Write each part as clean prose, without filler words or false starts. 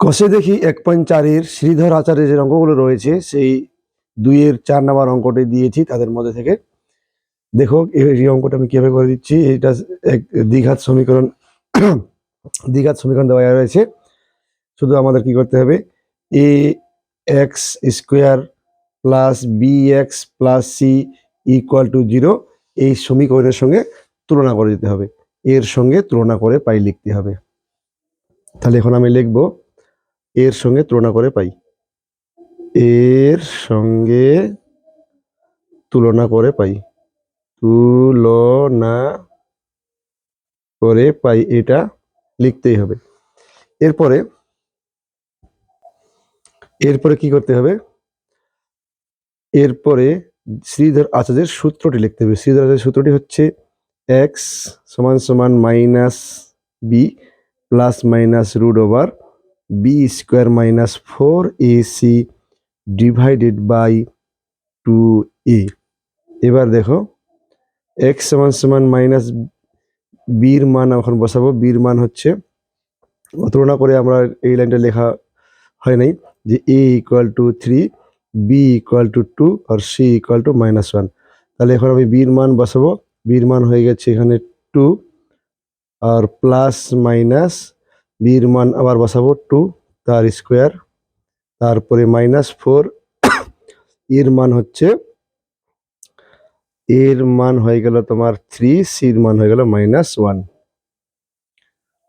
কষে দেখি 1.4-এর শ্রীধর আচার্যের যে অঙ্কগুলো রয়েছে সেই 2-এর 4 নাম্বার অঙ্কটি দিয়েছি তাদের মধ্যে থেকে। দেখো এই অঙ্কটা আমি কিভাবে করে দিচ্ছি। এটা এক দ্বিঘাত সমীকরণ দ্বিঘাত সমীকরণ দেওয়া রয়েছে। শুধু আমাদের কি করতে হবে, A X square plus B X plus C equal to 0 এই সমীকরণের সঙ্গে তুলনা করে দিতে হবে। এর সঙ্গে তুলনা করে পাই লিখতে হবে। তাহলে এখন আমি লিখব এর সঙ্গে তুলনা করে পাই, এর সঙ্গে তুলনা করে পাই, তুলনা করে পাই, এটা লিখতেই হবে। এরপরে কি করতে হবে, এরপরে শ্রীধর আচার্যের সূত্রটি লিখতে হবে। শ্রীধর আচার্যের সূত্রটি হচ্ছে এক্স সমান সমান minus b plus minus root over b square minus 4ac divided by 2a। এবার দেখো এক্স সমান সমান মাইনাস বির মান এখন বসাবো। বির মান হচ্ছে, তুলনা করে আমরা এই লাইনটা লেখা হয় নাই যে a equal to 3, b equal to 2 আর সি ইকুয়াল টু -1। তাহলে এখন আমি বির মান বসাবো। বির মান হয়ে গেছে এখানে 2 আর প্লাস মাইনাস বির মান আবার বসাবো 2 তার স্কোয়ার, তারপরে -4 এর মান হচ্ছে, এর মান হয়ে গেল তোমার 3, সির মান হয়ে গেল -1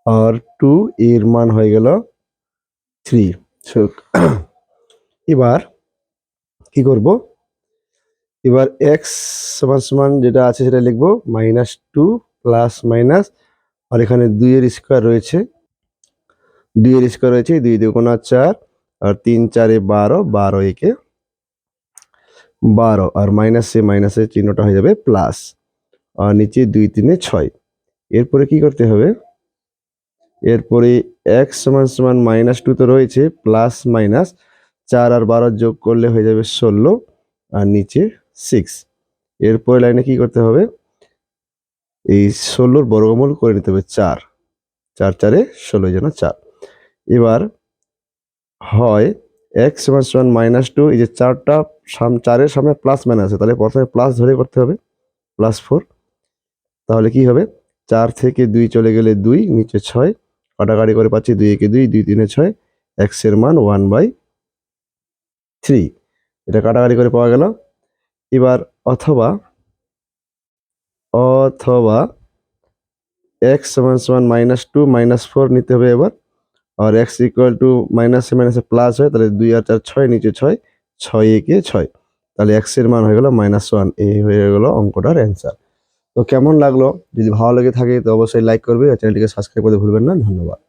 আর 2 এর মান হয়ে গেল 3। এবার কি করব, এবার এক্স সমান সমান যেটা আছে সেটা লিখবো -2 প্লাস মাইনাস, আর এখানে 2-এর স্কোয়ার রয়েছে, 2-এর স্কোয়ার রয়েছে 2 2 4 আর 3 4 12, 12 একে 12 আর মাইনাসের চিহ্নটা হয়ে যাবে প্লাস, আর নিচে 2 3 6। এরপরে কি করতে হবে, এরপরে এক্স সমান সমান -2 তো রয়েছে, প্লাস মাইনাস 4 আর 12 যোগ করলে হয়ে যাবে 16 আর নিচে 6। এরপরে লাইনে কি করতে হবে, এই 16-র বর্গমূল করে নিতে হবে 4, 4 4 16 যেন 4। এবার হয় এক্স সমান সমান -2, এই যে 4টা 4-এর সামনে প্লাস মাইনাস আছে, তাহলে প্রথমে প্লাস ধরে করতে হবে, +4। তাহলে কি হবে, 4 থেকে 2 চলে গেলে 2, নিচে 6, কাটাকাটি করে পাচ্ছি 2 একে 2, 2 3 6, এক্স এর মান 1/3। এটা কাটাকাটি করে পাওয়া গেল। এবার অথবা এক্স সমান সমান -2 -4 নিতে হবে এবার, আর এক্স ইকুয়াল টু মাইনাসে মাইনাসে প্লাস হয়, তাহলে 2 আর 4 6, নিচে 6, 6 একে 6, তাহলে এক্স এর মান হয়ে গেল -1। এই হয়ে গেল অঙ্কটার অ্যান্সার। তো কেমন লাগলো, যদি ভালো লেগে থাকে তো অবশ্যই লাইক করবে আর চ্যানেলটিকে সাবস্ক্রাইব করতে ভুলবেন না। ধন্যবাদ।